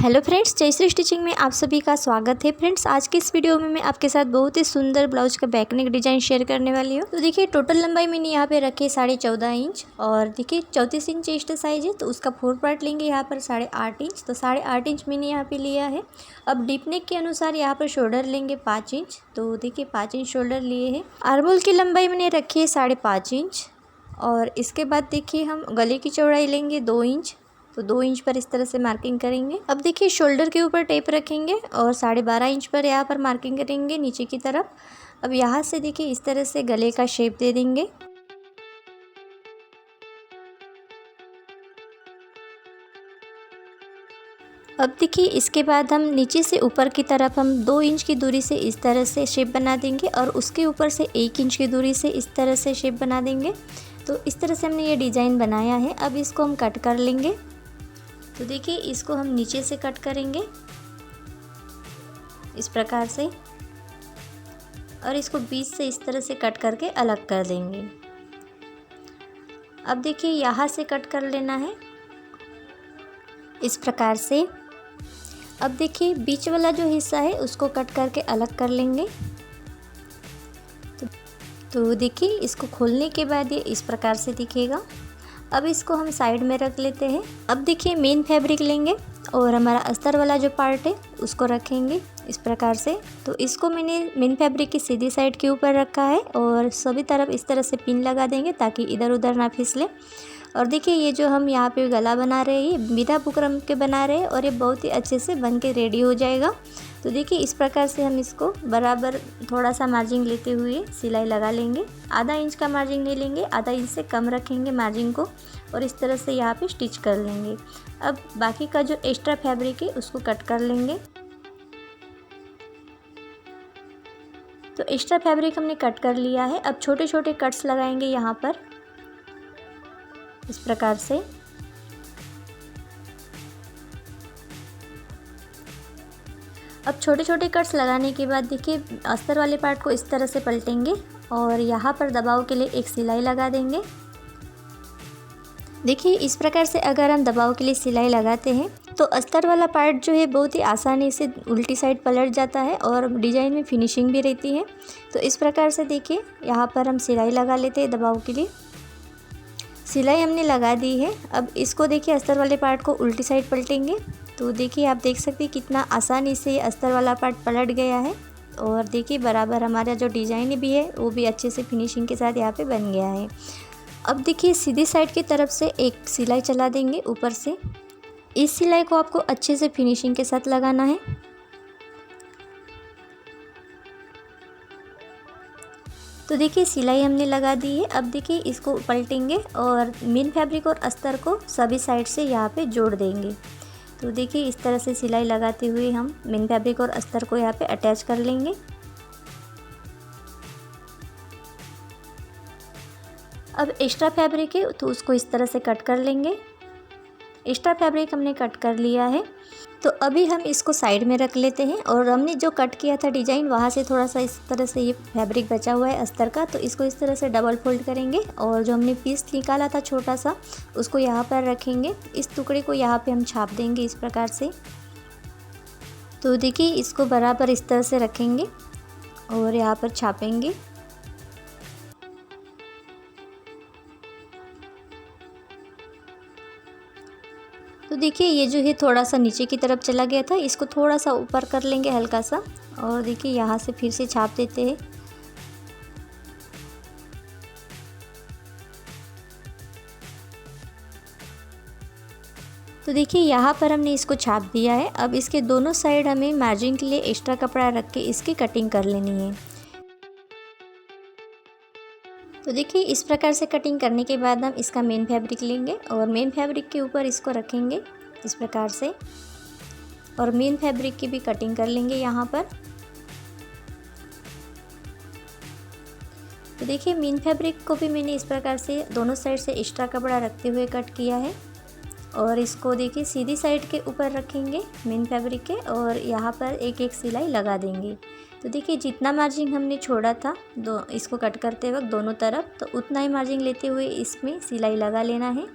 Hello friends, Jayashree stitching में आप सभी का स्वागत है। फ्रेंड्स, आज की इस वीडियो में मैं आपके साथ बहुत ही सुंदर ब्लाउज का बैकनेक डिजाइन शेयर करने वाली हूँ। तो देखिए, टोटल लंबाई मैंने यहाँ पे रखी है 14.5 इंच और देखिए 34 इंच चेस्ट साइज है, तो उसका 4 पार्ट लेंगे यहाँ पर 8.5 इंच। तो 8.5 इंच मैंने यहाँ पे लिया है। अब डीप नेक के अनुसार यहाँ पर शोल्डर लेंगे 5 इंच। तो देखिए 5 इंच शोल्डर लिए है। आर्महोल की लंबाई मैंने रखी है 5.5 इंच और इसके बाद देखिए हम गले की चौड़ाई लेंगे 2 इंच। तो 2 इंच पर इस तरह से मार्किंग करेंगे। अब देखिए शोल्डर के ऊपर टेप रखेंगे और 12.5 इंच पर यहाँ पर मार्किंग करेंगे नीचे की तरफ। अब यहाँ से देखिए इस तरह से गले का शेप दे देंगे। अब देखिए इसके बाद हम नीचे से ऊपर की तरफ हम 2 इंच की दूरी से इस तरह से शेप बना देंगे और उसके ऊपर से 1 इंच की दूरी से इस तरह से शेप बना देंगे। तो इस तरह से हमने ये डिज़ाइन बनाया है। अब इसको हम कट कर लेंगे। तो देखिए इसको हम नीचे से कट करेंगे इस प्रकार से और इसको बीच से इस तरह से कट करके अलग कर देंगे। अब देखिए यहाँ से कट कर लेना है इस प्रकार से। अब देखिए बीच वाला जो हिस्सा है उसको कट करके अलग कर लेंगे। तो देखिए इसको खोलने के बाद ये इस प्रकार से दिखेगा। अब इसको हम साइड में रख लेते हैं। अब देखिए मेन फैब्रिक लेंगे और हमारा अस्तर वाला जो पार्ट है उसको रखेंगे इस प्रकार से। तो इसको मैंने मेन फैब्रिक की सीधी साइड के ऊपर रखा है और सभी तरफ इस तरह से पिन लगा देंगे ताकि इधर उधर ना फिसले। और देखिए ये जो हम यहाँ पे गला बना रहे हैं ये बिना बुकरम के बना रहे हैं और ये बहुत ही अच्छे से बन के रेडी हो जाएगा। तो देखिए इस प्रकार से हम इसको बराबर थोड़ा सा मार्जिन लेते हुए सिलाई लगा लेंगे। आधा इंच का मार्जिन ले लेंगे, आधा इंच से कम रखेंगे मार्जिन को और इस तरह से यहाँ पे स्टिच कर लेंगे। अब बाकी का जो एक्स्ट्रा फैब्रिक है उसको कट कर लेंगे। तो एक्स्ट्रा फैब्रिक हमने कट कर लिया है। अब छोटे छोटे कट्स लगाएंगे यहाँ पर इस प्रकार से। अब छोटे छोटे कट्स लगाने के बाद देखिए अस्तर वाले पार्ट को इस तरह से पलटेंगे और यहाँ पर दबाव के लिए एक सिलाई लगा देंगे। देखिए इस प्रकार से अगर हम दबाव के लिए सिलाई लगाते हैं तो अस्तर वाला पार्ट जो है बहुत ही आसानी से उल्टी साइड पलट जाता है और डिज़ाइन में फिनिशिंग भी रहती है। तो इस प्रकार से देखिए यहाँ पर हम सिलाई लगा लेते हैं। दबाव के लिए सिलाई हमने लगा दी है। अब इसको देखिए अस्तर वाले पार्ट को उल्टी साइड पलटेंगे। तो देखिए आप देख सकते हैं कितना आसानी से अस्तर वाला पार्ट पलट गया है और देखिए बराबर हमारा जो डिज़ाइन भी है वो भी अच्छे से फिनिशिंग के साथ यहाँ पे बन गया है। अब देखिए सीधी साइड की तरफ से एक सिलाई चला देंगे ऊपर से। इस सिलाई को आपको अच्छे से फिनिशिंग के साथ लगाना है। तो देखिए सिलाई हमने लगा दी है। अब देखिए इसको पलटेंगे और मेन फैब्रिक और अस्तर को सभी साइड से यहाँ पे जोड़ देंगे। तो देखिए इस तरह से सिलाई लगाते हुए हम मेन फैब्रिक और अस्तर को यहाँ पे अटैच कर लेंगे। अब एक्स्ट्रा फैब्रिक है तो उसको इस तरह से कट कर लेंगे। एक्स्ट्रा फैब्रिक हमने कट कर लिया है। तो अभी हम इसको साइड में रख लेते हैं और हमने जो कट किया था डिज़ाइन वहाँ से थोड़ा सा इस तरह से ये फैब्रिक बचा हुआ है अस्तर का, तो इसको इस तरह से डबल फोल्ड करेंगे और जो हमने पीस निकाला था छोटा सा उसको यहाँ पर रखेंगे। इस टुकड़े को यहाँ पे हम छाप देंगे इस प्रकार से। तो देखिए इसको बराबर इस तरह से रखेंगे और यहाँ पर छापेंगे। तो देखिए ये जो है थोड़ा सा नीचे की तरफ चला गया था, इसको थोड़ा सा ऊपर कर लेंगे हल्का सा और देखिए यहाँ से फिर से छाप देते हैं। तो देखिए यहाँ पर हमने इसको छाप दिया है। अब इसके दोनों साइड हमें मार्जिन के लिए एक्स्ट्रा कपड़ा रख के इसकी कटिंग कर लेनी है। तो देखिए इस प्रकार से कटिंग करने के बाद हम इसका मेन फैब्रिक लेंगे और मेन फैब्रिक के ऊपर इसको रखेंगे इस प्रकार से और मेन फैब्रिक की भी कटिंग कर लेंगे यहाँ पर। तो देखिए मेन फैब्रिक को भी मैंने इस प्रकार से दोनों साइड से एक्स्ट्रा कपड़ा रखते हुए कट किया है और इसको देखिए सीधी साइड के ऊपर रखेंगे मेन फैब्रिक के और यहाँ पर एक एक सिलाई लगा देंगे। तो देखिए जितना मार्जिन हमने छोड़ा था इसको कट करते वक्त दोनों तरफ, तो उतना ही मार्जिन लेते हुए इसमें सिलाई लगा लेना है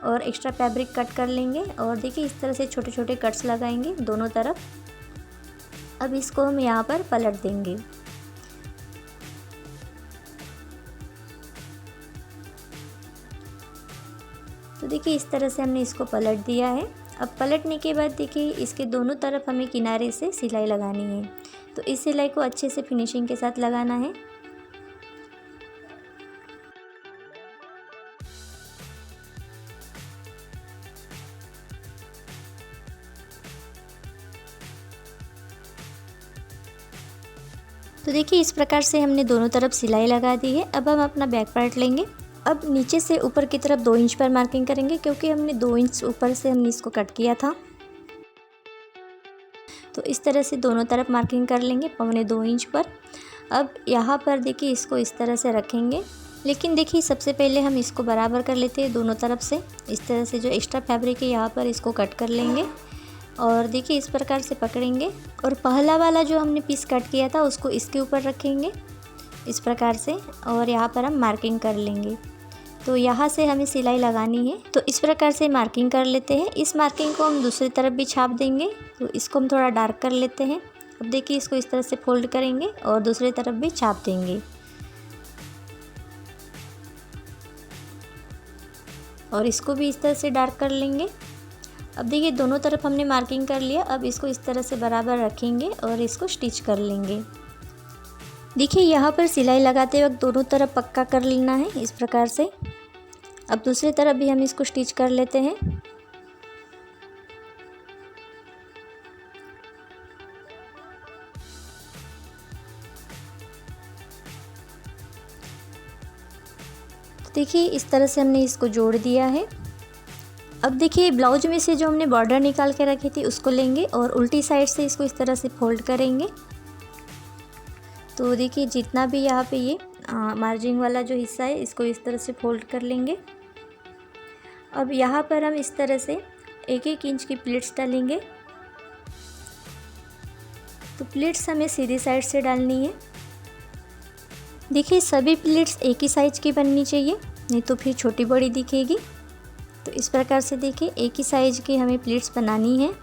और एक्स्ट्रा फैब्रिक कट कर लेंगे और देखिए इस तरह से छोटे छोटे कट्स लगाएंगे दोनों तरफ। अब इसको हम यहाँ पर पलट देंगे। तो देखिए इस तरह से हमने इसको पलट दिया है। अब पलटने के बाद देखिए इसके दोनों तरफ हमें किनारे से सिलाई लगानी है। तो इस सिलाई को अच्छे से फिनिशिंग के साथ लगाना है। तो देखिए इस प्रकार से हमने दोनों तरफ सिलाई लगा दी है। अब हम अपना बैक पार्ट लेंगे। अब नीचे से ऊपर की तरफ 2 इंच पर मार्किंग करेंगे, क्योंकि हमने 2 इंच ऊपर से हमने इसको कट किया था। तो इस तरह से दोनों तरफ मार्किंग कर लेंगे 2.25 इंच पर। अब यहाँ पर देखिए इसको इस तरह से रखेंगे, लेकिन देखिए सबसे पहले हम इसको बराबर कर लेते हैं दोनों तरफ से। इस तरह से जो एक्स्ट्रा फैब्रिक है यहाँ पर इसको कट कर लेंगे और देखिए इस प्रकार से पकड़ेंगे और पहला वाला जो हमने पीस कट किया था उसको इसके ऊपर रखेंगे इस प्रकार से, और यहाँ पर हम मार्किंग कर लेंगे। तो यहाँ से हमें सिलाई लगानी है। तो इस प्रकार से मार्किंग कर लेते हैं। इस मार्किंग को हम दूसरी तरफ भी छाप देंगे। तो इसको हम थोड़ा डार्क कर लेते हैं। अब देखिए इसको इस तरह से फोल्ड करेंगे और दूसरी तरफ भी छाप देंगे और इसको भी इस तरह से डार्क कर लेंगे। अब देखिए दोनों तरफ हमने मार्किंग कर लिया। अब इसको इस तरह से बराबर रखेंगे और इसको स्टिच कर लेंगे। देखिए यहाँ पर सिलाई लगाते वक्त दोनों तरफ पक्का कर लेना है इस प्रकार से। अब दूसरी तरफ भी हम इसको स्टिच कर लेते हैं। तो देखिए इस तरह से हमने इसको जोड़ दिया है। अब देखिए ब्लाउज में से जो हमने बॉर्डर निकाल के रखी थी उसको लेंगे और उल्टी साइड से इसको इस तरह से फोल्ड करेंगे। तो देखिए जितना भी यहाँ पे ये मार्जिन वाला जो हिस्सा है इसको इस तरह से फोल्ड कर लेंगे। अब यहाँ पर हम इस तरह से 1-1 इंच की प्लीट्स डालेंगे। तो प्लीट्स हमें सीधी साइड से डालनी है। देखिए सभी प्लीट्स एक ही साइज की बननी चाहिए, नहीं तो फिर छोटी बड़ी दिखेगी। तो इस प्रकार से देखिए एक ही साइज की हमें प्लीट्स बनानी है।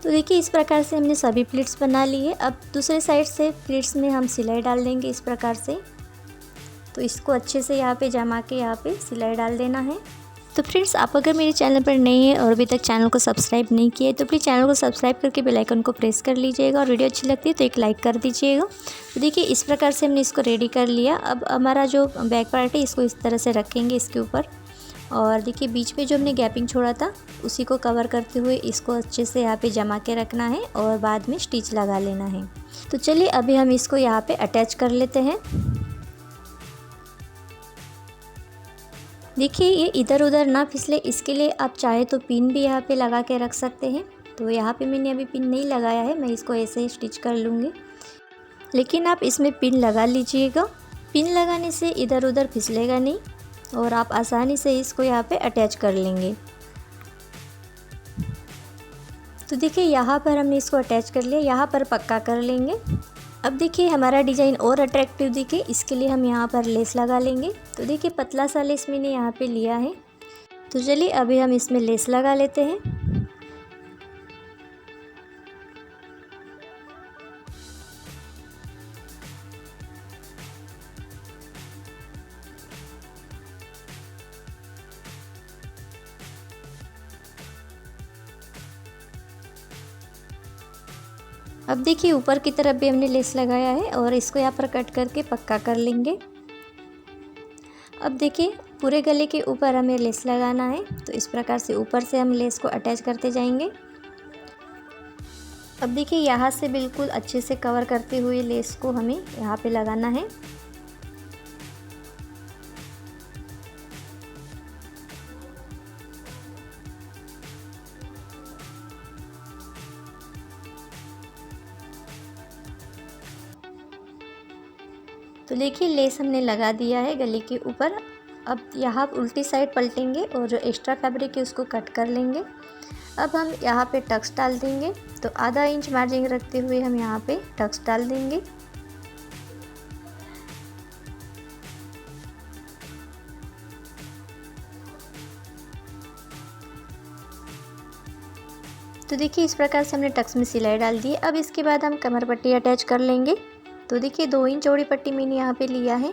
तो देखिए इस प्रकार से हमने सभी प्लीट्स बना ली है। अब दूसरे साइड से प्लीट्स में हम सिलाई डाल देंगे इस प्रकार से। तो इसको अच्छे से यहाँ पे जमा के यहाँ पे सिलाई डाल देना है। तो फ्रेंड्स आप अगर मेरे चैनल पर नए हैं और अभी तक चैनल को सब्सक्राइब नहीं किया है तो प्लीज़ चैनल को सब्सक्राइब करके बेल आइकन को प्रेस कर लीजिएगा और वीडियो अच्छी लगती है तो एक लाइक कर दीजिएगा। तो देखिए इस प्रकार से हमने इसको रेडी कर लिया। अब हमारा जो बैक पार्ट है इसको इस तरह से रखेंगे इसके ऊपर, और देखिए बीच में जो हमने गैपिंग छोड़ा था उसी को कवर करते हुए इसको अच्छे से यहाँ पे जमा के रखना है और बाद में स्टिच लगा लेना है। तो चलिए अभी हम इसको यहाँ पे अटैच कर लेते हैं। देखिए ये इधर उधर ना फिसले, इसके लिए आप चाहे तो पिन भी यहाँ पे लगा के रख सकते हैं। तो यहाँ पे मैंने अभी पिन नहीं लगाया है, मैं इसको ऐसे ही स्टिच कर लूँगी, लेकिन आप इसमें पिन लगा लीजिएगा। पिन लगाने से इधर उधर फिसलेगा नहीं और आप आसानी से इसको यहाँ पे अटैच कर लेंगे। तो देखिए यहाँ पर हमने इसको अटैच कर लिया, यहाँ पर पक्का कर लेंगे। अब देखिए हमारा डिज़ाइन और अट्रैक्टिव दिखे इसके लिए हम यहाँ पर लेस लगा लेंगे। तो देखिए पतला सा लेस मैंने यहाँ पे लिया है। तो चलिए अभी हम इसमें लेस लगा लेते हैं। अब देखिए ऊपर की तरफ भी हमने लेस लगाया है और इसको यहाँ पर कट करके पक्का कर लेंगे। अब देखिए पूरे गले के ऊपर हमें लेस लगाना है, तो इस प्रकार से ऊपर से हम लेस को अटैच करते जाएंगे। अब देखिए यहाँ से बिल्कुल अच्छे से कवर करते हुए लेस को हमें यहाँ पे लगाना है। तो देखिए लेस हमने लगा दिया है गले के ऊपर। अब यहाँ उल्टी साइड पलटेंगे और जो एक्स्ट्रा फैब्रिक है उसको कट कर लेंगे। अब हम यहाँ पे टक्स डाल देंगे। तो आधा इंच मार्जिन रखते हुए हम यहाँ पे टक्स डाल देंगे। तो देखिए इस प्रकार से हमने टक्स में सिलाई डाल दी। अब इसके बाद हम कमर पट्टी अटैच कर लेंगे। तो देखिए 2 इंच चौड़ी पट्टी मैंने यहाँ पे लिया है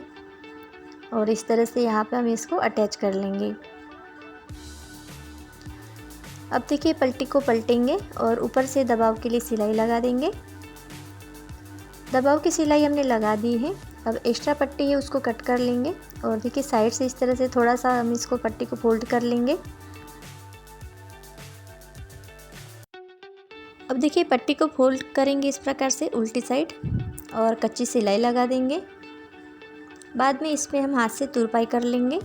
और इस तरह से यहाँ पे हम इसको अटैच कर लेंगे। अब देखिए पट्टी को पलटेंगे और ऊपर से दबाव के लिए सिलाई लगा देंगे। दबाव की सिलाई हमने लगा दी है। अब एक्स्ट्रा पट्टी है उसको कट कर लेंगे और देखिए साइड से इस तरह से थोड़ा सा हम इसको पट्टी को फोल्ड कर लेंगे। अब देखिए पट्टी को फोल्ड करेंगे इस प्रकार से उल्टी साइड और कच्ची सिलाई लगा देंगे। बाद में इसमें हम हाथ से तुरपाई कर लेंगे।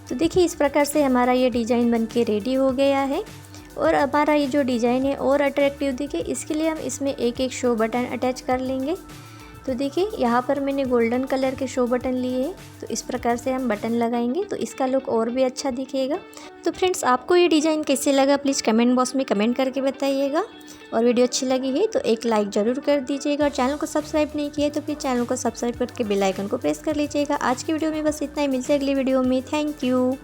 तो देखिए इस प्रकार से हमारा ये डिज़ाइन बनके रेडी हो गया है। और हमारा ये जो डिज़ाइन है और अट्रैक्टिव दिखे इसके लिए हम इसमें एक एक शो बटन अटैच कर लेंगे। तो देखिए यहाँ पर मैंने गोल्डन कलर के शो बटन लिए हैं। तो इस प्रकार से हम बटन लगाएंगे तो इसका लुक और भी अच्छा दिखेगा। तो फ्रेंड्स आपको ये डिज़ाइन कैसे लगा प्लीज़ कमेंट बॉक्स में कमेंट करके बताइएगा। और वीडियो अच्छी लगी है तो एक लाइक ज़रूर कर दीजिएगा। और चैनल को सब्सक्राइब नहीं किया तो प्लीज़ चैनल को सब्सक्राइब करके बेल आइकन को प्रेस कर लीजिएगा। आज की वीडियो में बस इतना ही, मिलते हैं अगली वीडियो में। Thank you.